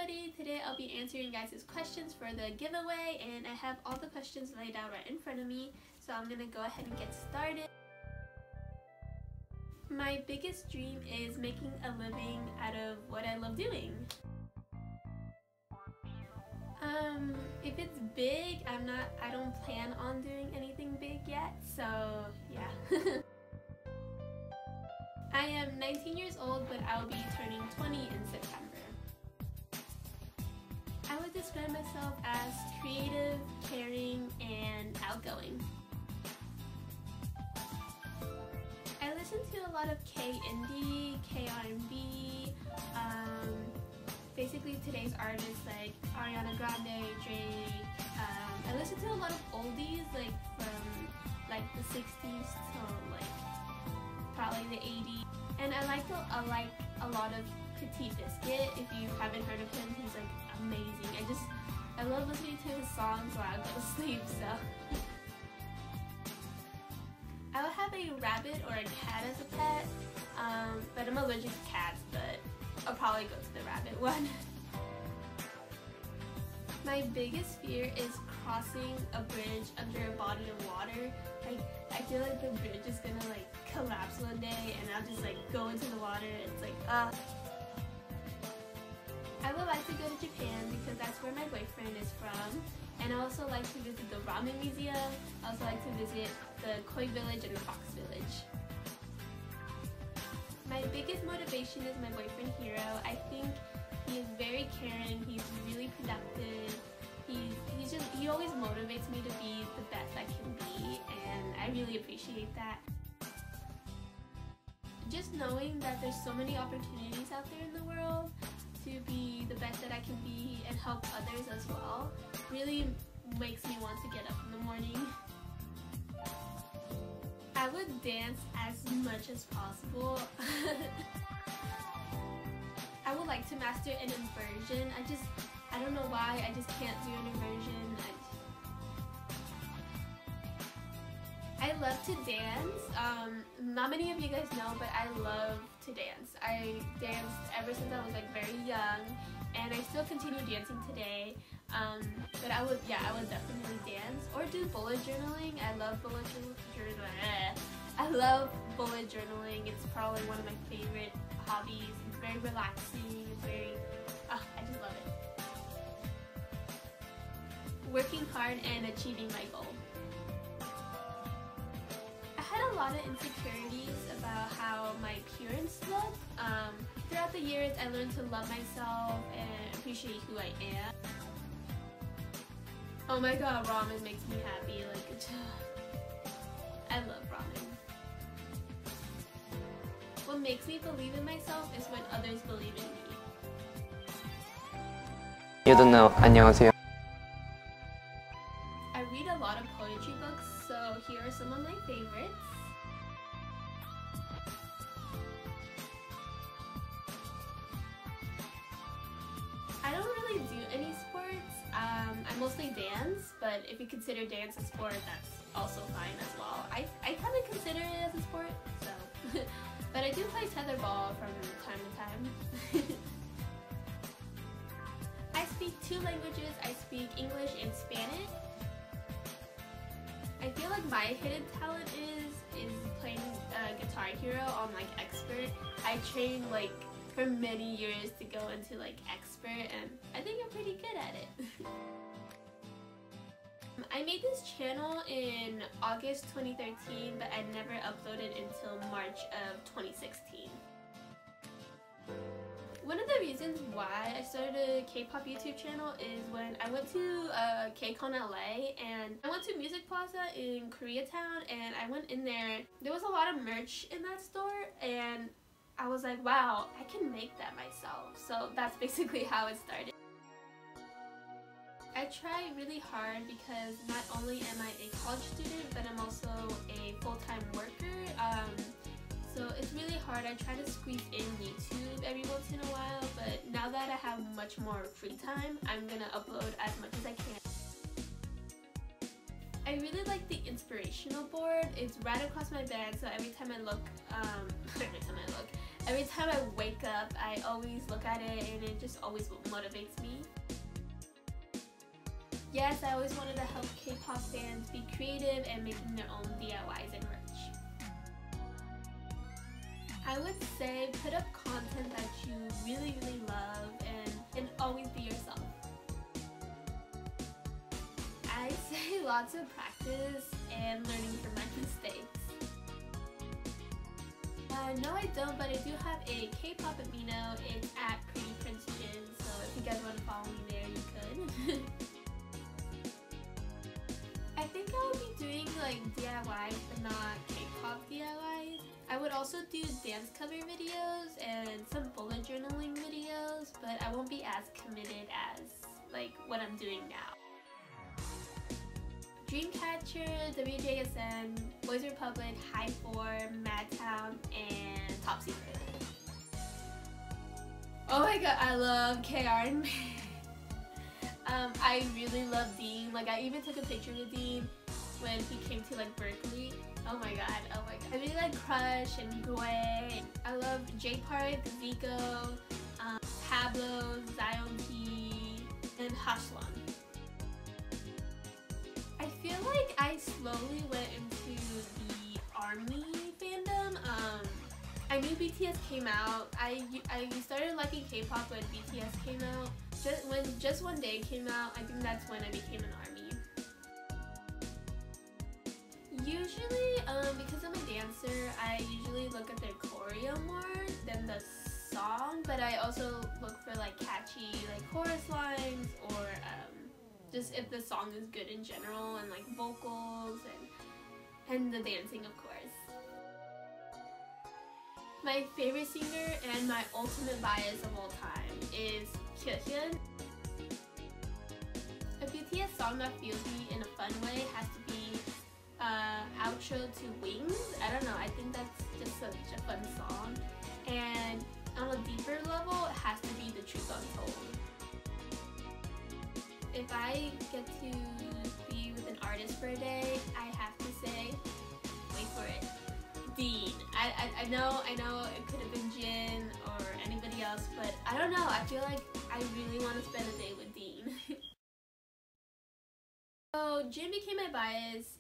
everybody! Today I'll be answering guys' questions for the giveaway, and I have all the questions laid out right in front of me, so I'm gonna go ahead and get started. My biggest dream is making a living out of what I love doing. If it's big, I don't plan on doing anything big yet, so yeah. I am 19 years old, but I will be turning 20 in September. I would describe myself as creative, caring, and outgoing. I listen to a lot of K-indie, K-R&B, basically today's artists like Ariana Grande, Drake. I listen to a lot of oldies like from like the 60s to like probably the 80s. And I like a lot of Petit Biscuit. If you haven't heard of him, he's like amazing. I love listening to his songs while I go to sleep, so. I would have a rabbit or a cat as a pet, but I'm allergic to cats, but I'll probably go to the rabbit one. My biggest fear is crossing a bridge under a body of water. Like, I feel like the bridge is gonna like collapse one day and I'll just like go into the water. It's like, I would like to go to Japan because that's where my boyfriend is from. And I also like to visit the Ramen Museum. I also like to visit the Koi Village and the Fox Village. My biggest motivation is my boyfriend Hiro. I think he is very caring, he's really productive. He always motivates me to be the best I can be, and I really appreciate that. Just knowing that there's so many opportunities out there in the world to be the best that I can be and help others as well really makes me want to get up in the morning. I would dance as much as possible. I would like to master an inversion. I don't know why, I just can't do an inversion. I love to dance. Not many of you guys know, but I love to dance. I danced ever since I was like very young, and I still continue dancing today. But I would definitely dance or do bullet journaling. I love bullet journaling. I love bullet journaling. It's probably one of my favorite hobbies. It's very relaxing. It's very, I just love it. Working hard and achieving my goal. I had a lot of insecurities about how my appearance looked. Throughout the years, I learned to love myself and appreciate who I am. Oh my god, ramen makes me happy. Like, I love ramen. What makes me believe in myself is when others believe in me. You don't know. 안녕하세요. I read a lot of poetry books, so here are some of my favorites. I don't really do any sports. I mostly dance, but if you consider dance a sport, that's also fine as well. I kind of consider it as a sport, so. But I do play tetherball from time to time. I speak 2 languages. I speak English and Spanish. I feel like my hidden talent is playing Guitar Hero on like expert. I trained like for many years to go into like expert, and I think I'm pretty good at it. I made this channel in August 2013, but I never uploaded until March of 2016. One of the reasons why I started a K-pop YouTube channel is when I went to KCON LA, and I went to Music Plaza in Koreatown, and I went in there. There was a lot of merch in that store, and I was like, wow, I can make that myself. So that's basically how it started. I try really hard because not only am I a college student, but I'm also a full-time worker. So it's really hard. I try to squeeze in YouTube every once in a while, but now that I have much more free time, I'm gonna upload as much as I can. I really like the inspirational board. It's right across my bed, so every time I look, Every time I wake up, I always look at it and it just always motivates me. Yes, I always wanted to help K-pop fans be creative and making their own DIYs and merch. I would say put up content that you really love and always be yourself. I say lots of practice and learning from my mistakes. No, I don't, but I do have a K-pop Amino. It's at PrettyPrinceJin, so if you guys want to follow me there, you could. I think I would be doing like DIYs, but not K-pop DIYs. I would also do dance cover videos and some bullet journaling videos, but I won't be as committed as like what I'm doing now. Dreamcatcher, WJSN, Boys Republic, High 4, Madtown, and Top Secret. Oh my god, I love KR and I really love Dean. Like, I even took a picture with Dean when he came to like Berkeley. Oh my god, oh my god. I really like Crush and Gway. I love J Park, Zico, Pablo, Zion P, and Hashlan. I feel like I slowly went into the ARMY fandom. I knew BTS came out. I started liking K-pop when BTS came out. When Just One Day came out, I think that's when I became an ARMY. Usually, because I'm a dancer, I usually look at their choreo more than the song, but I also look for like catchy like chorus lines or just if the song is good in general and like vocals and the dancing, of course. My favorite singer and my ultimate bias of all time is Kyohyun. A BTS song that feels me in a fun way has to be Outro to Wings. I don't know, I think that's just such a fun song. And on a deeper level, it has to be The Truth Untold. If I get to be with an artist for a day, I have to say, wait for it, Dean. I know it could have been Jin or anybody else, but I don't know, I feel like I really want to spend a day with Dean. So Jin became my bias,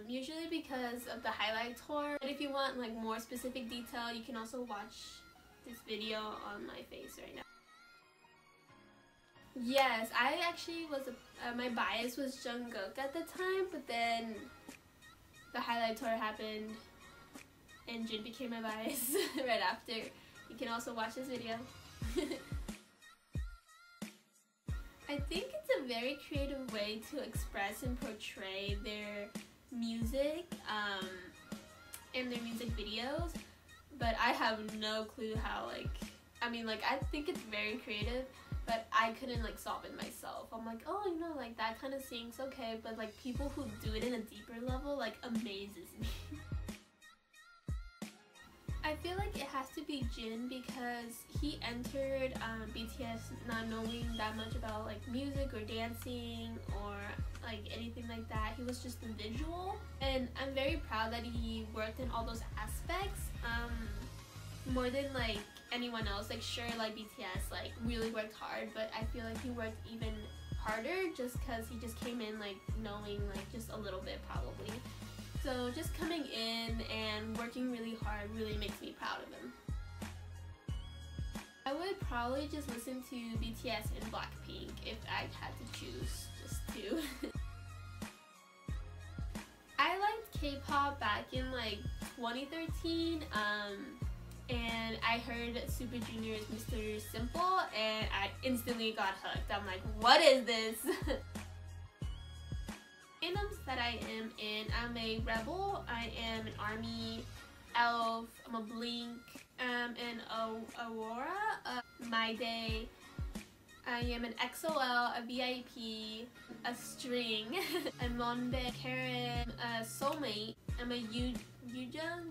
usually because of the highlight tour. But if you want like more specific detail, you can also watch this video on my face right now. Yes, I actually was my bias was Jungkook at the time, but then the highlight tour happened and Jin became my bias right after. You can also watch this video. I think it's a very creative way to express and portray their music and their music videos, but I have no clue how, like, I mean, like, I think it's very creative, but I couldn't like solve it myself. I'm like, oh, you know, like that kind of sings okay, but like people who do it in a deeper level like amazes me. I feel like it has to be Jin because he entered BTS not knowing that much about like music or dancing or like anything like that. He was just a visual, and I'm very proud that he worked in all those aspects more than like anyone else. Like sure, like BTS like really worked hard, but I feel like he worked even harder just because he just came in like knowing like just a little bit probably. So just coming in and working really hard really makes me proud of him. I would probably just listen to BTS and Blackpink if I had to choose just two. I liked K-pop back in like 2013 and I heard Super Junior's Mr. Simple and I instantly got hooked. I'm like, what is this? Fandoms that I am in, I'm a Rebel, I am an ARMY, ELF, I'm a Blink, an Aurora, My Day, I am an XOL, a VIP, a String, a Monbe, Karen, a Soulmate, I'm a Yujung,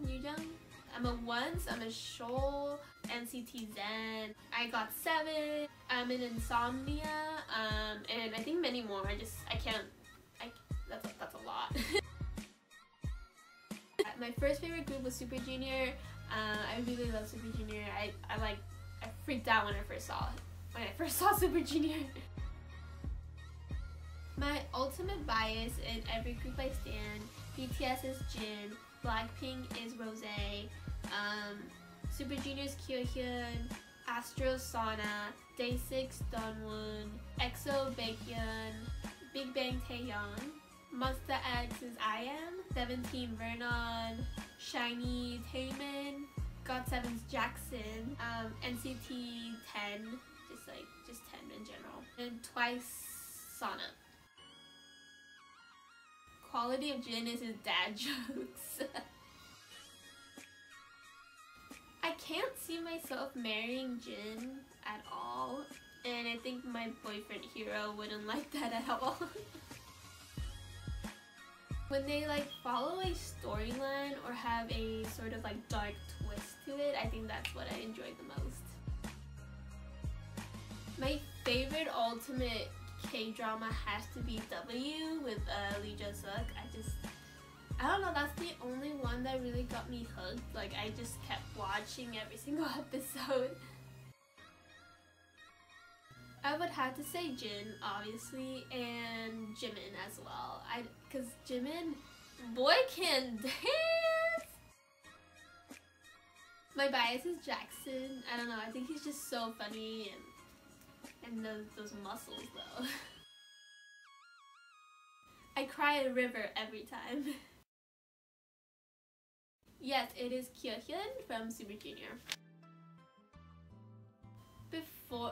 I'm a Once, I'm a Shoal, NCT Zen, I got 7, I'm an Insomnia, and I think many more. That's a lot. My first favorite group was Super Junior. I really love Super Junior. I freaked out when I first saw Super Junior. My ultimate bias in every group I stand: BTS is Jin, Blackpink is Rose, Super Junior's Kyohyun, Astro's Sana, Day6 Dawnwoon, EXO Baekhyun, Big Bang Taeyeon, Monsta X is IM, 17 Vernon, SHINee Taemin, GOT7's Jackson, NCT 10, just 10 in general, and Twice Sana. Quality of Jin is his dad jokes. I can't see myself marrying Jin at all, and I think my boyfriend Hero wouldn't like that at all. When they like follow a storyline or have a sort of like dark twist to it, I think that's what I enjoy the most. My favorite ultimate K-drama has to be W with Lee Jo-suk. I don't know, that's the only one that really got me hooked. Like, I just kept watching every single episode. I would have to say Jin, obviously, and Jimin as well. Cause Jimin, boy, can dance! My bias is Jackson. I don't know, I think he's just so funny and those muscles though. I cry a river every time. Yes, it is Kyohyun from Super Junior.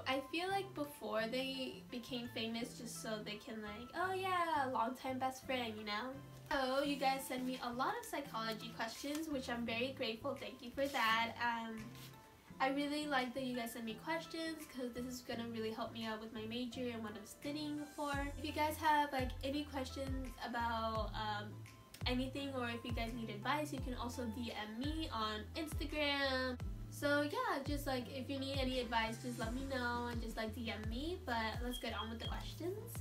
I feel like before they became famous just so they can like, oh yeah, longtime best friend, you know? So you guys send me a lot of psychology questions, which I'm very grateful. Thank you for that. I really like that you guys send me questions because this is gonna really help me out with my major and what I'm studying for. If you guys have like any questions about anything, or if you guys need advice, you can also DM me on Instagram. So yeah, just like if you need any advice, just let me know and just like DM me. But let's get on with the questions.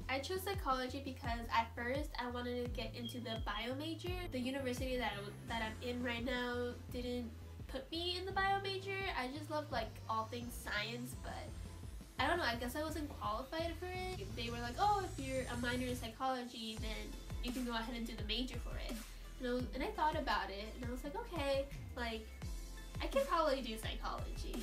I chose psychology because at first I wanted to get into the bio major. The university that I'm in right now didn't put me in the bio major. I just love like all things science, but I don't know, I guess I wasn't qualified for it. They were like, oh, if you're a minor in psychology, then you can go ahead and do the major for it. And I thought about it, and I was like, okay, like, I could probably do psychology.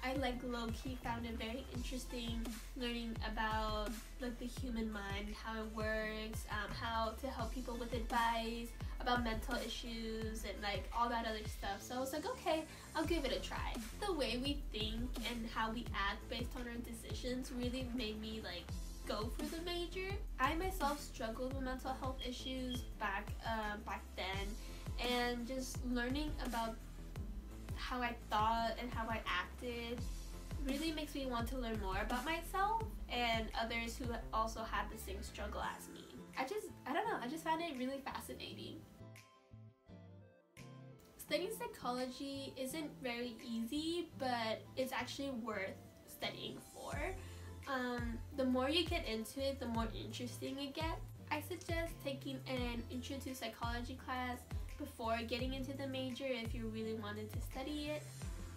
I like low-key found it very interesting learning about like the human mind, how it works, how to help people with advice, about mental issues, and like all that other stuff. So I was like, okay, I'll give it a try. The way we think and how we act based on our decisions really made me like go for the major. I myself struggled with mental health issues back then, and just learning about how I thought and how I acted really makes me want to learn more about myself and others who also have the same struggle as me. I don't know, I just found it really fascinating. Studying psychology isn't very easy, but it's actually worth studying for. The more you get into it, the more interesting it gets. I suggest taking an intro to psychology class before getting into the major if you really wanted to study it.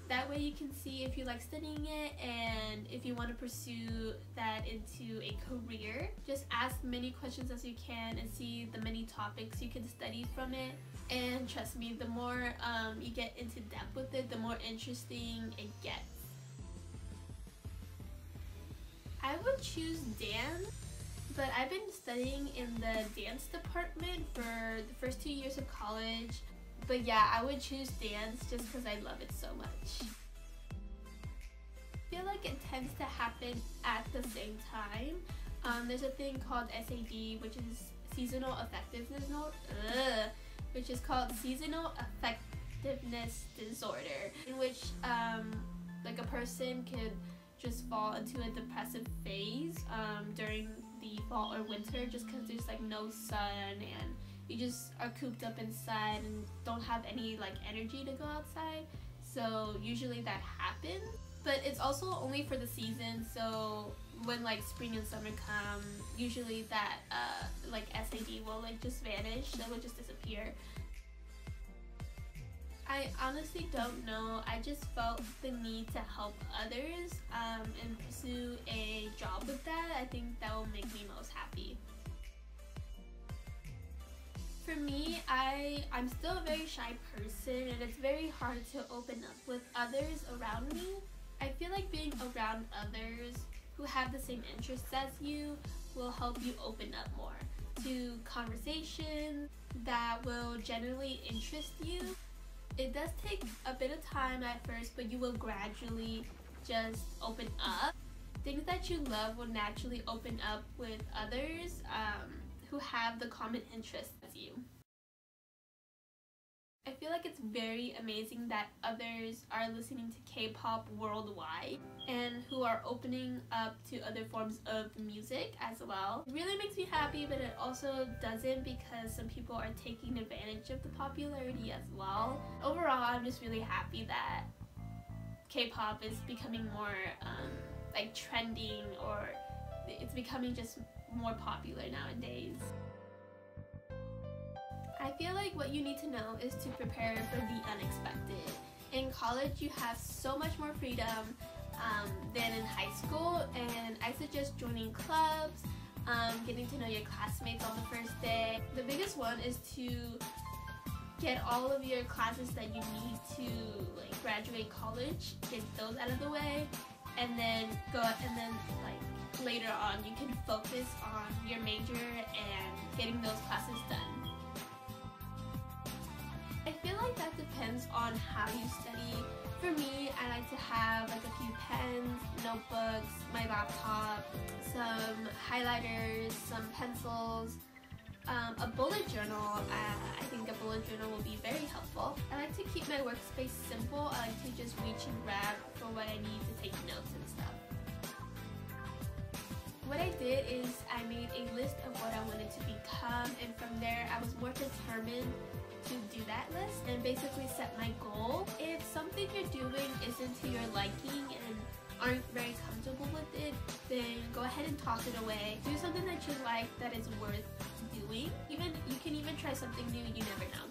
That way you can see if you like studying it and if you want to pursue that into a career. Just ask many questions as you can and see the many topics you can study from it. And trust me, the more you get into depth with it, the more interesting it gets. I would choose dance, but I've been studying in the dance department for the first 2 years of college. But yeah, I would choose dance just because I love it so much. I feel like it tends to happen at the same time. There's a thing called SAD, which is seasonal effectiveness which is called seasonal effectiveness disorder, in which like a person could just fall into a depressive phase during the fall or winter just because there's like no sun and you just are cooped up inside and don't have any like energy to go outside. So usually that happens, but it's also only for the season. So when like spring and summer come, usually that like SAD will like just vanish, so it will just disappear. I honestly don't know. I just felt the need to help others and pursue a job with that. I think that will make me most happy. For me, I'm still a very shy person, and it's very hard to open up with others around me. I feel like being around others who have the same interests as you will help you open up more to conversations that will generally interest you. It does take a bit of time at first, but you will gradually just open up. Things that you love will naturally open up with others who have the common interests as you. I feel like it's very amazing that others are listening to K-pop worldwide and who are opening up to other forms of music as well. It really makes me happy, but it also doesn't, because some people are taking advantage of the popularity as well. Overall, I'm just really happy that K-pop is becoming more like trending, or it's becoming just more popular nowadays. I feel like what you need to know is to prepare for the unexpected. In college, you have so much more freedom than in high school, and I suggest joining clubs, getting to know your classmates on the first day. The biggest one is to get all of your classes that you need to like graduate college, get those out of the way, and then later on you can focus on your major and getting those classes done. I feel like that depends on how you study. For me, I like to have like a few pens, notebooks, my laptop, some highlighters, some pencils, a bullet journal. I think a bullet journal will be very helpful. I like to keep my workspace simple. I like to just reach and grab for what I need to take notes and stuff. What I did is I made a list of what I wanted to become, and from there I was more determined to do that list and basically set my goal. If something you're doing isn't to your liking and aren't very comfortable with it, then go ahead and toss it away. Do something that you like that is worth doing. You can even try something new, you never know.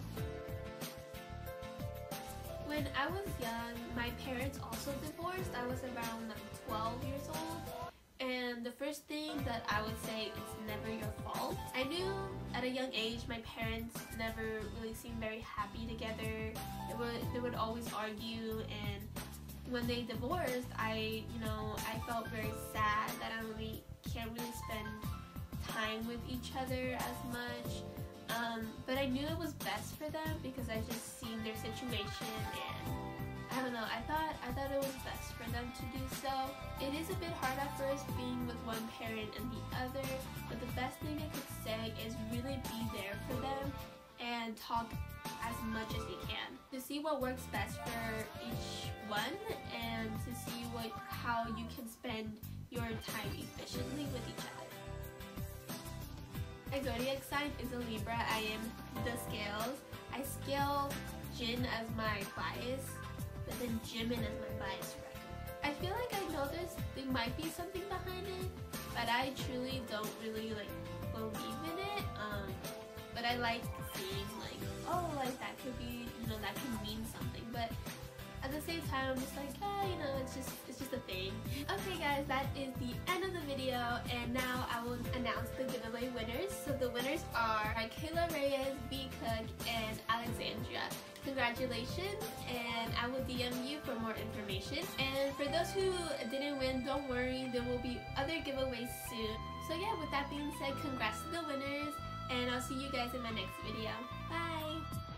When I was young, my parents also divorced. I was around 12 years old. And the first thing that I would say is never your fault. I knew at a young age my parents never really seemed very happy together. They would always argue, and when they divorced, I felt very sad that I can't really spend time with each other as much. But I knew it was best for them because I just seen their situation, and I don't know, I thought it was best for them to do so. It is a bit hard at first being with one parent and the other, but the best thing I could say is really be there for them and talk as much as you can to see what works best for each one, and to see how you can spend your time efficiently with each other. My zodiac sign is a Libra. I am the scales. I scale Jin as my bias, but then Jimin as my bias record. I feel like I know there might be something behind it, but I truly don't really believe in it. But I like seeing that could be, that can mean something. But at the same time, I'm just like, it's just a thing. Okay guys, that is the end of the video, and now I will announce the giveaway winners. So the winners are Kayla Reyes, Vkook, and Alexandria. Congratulations, and I will DM you for more information. And for those who didn't win, don't worry, there will be other giveaways soon. So yeah, with that being said, congrats to the winners, and I'll see you guys in my next video. Bye!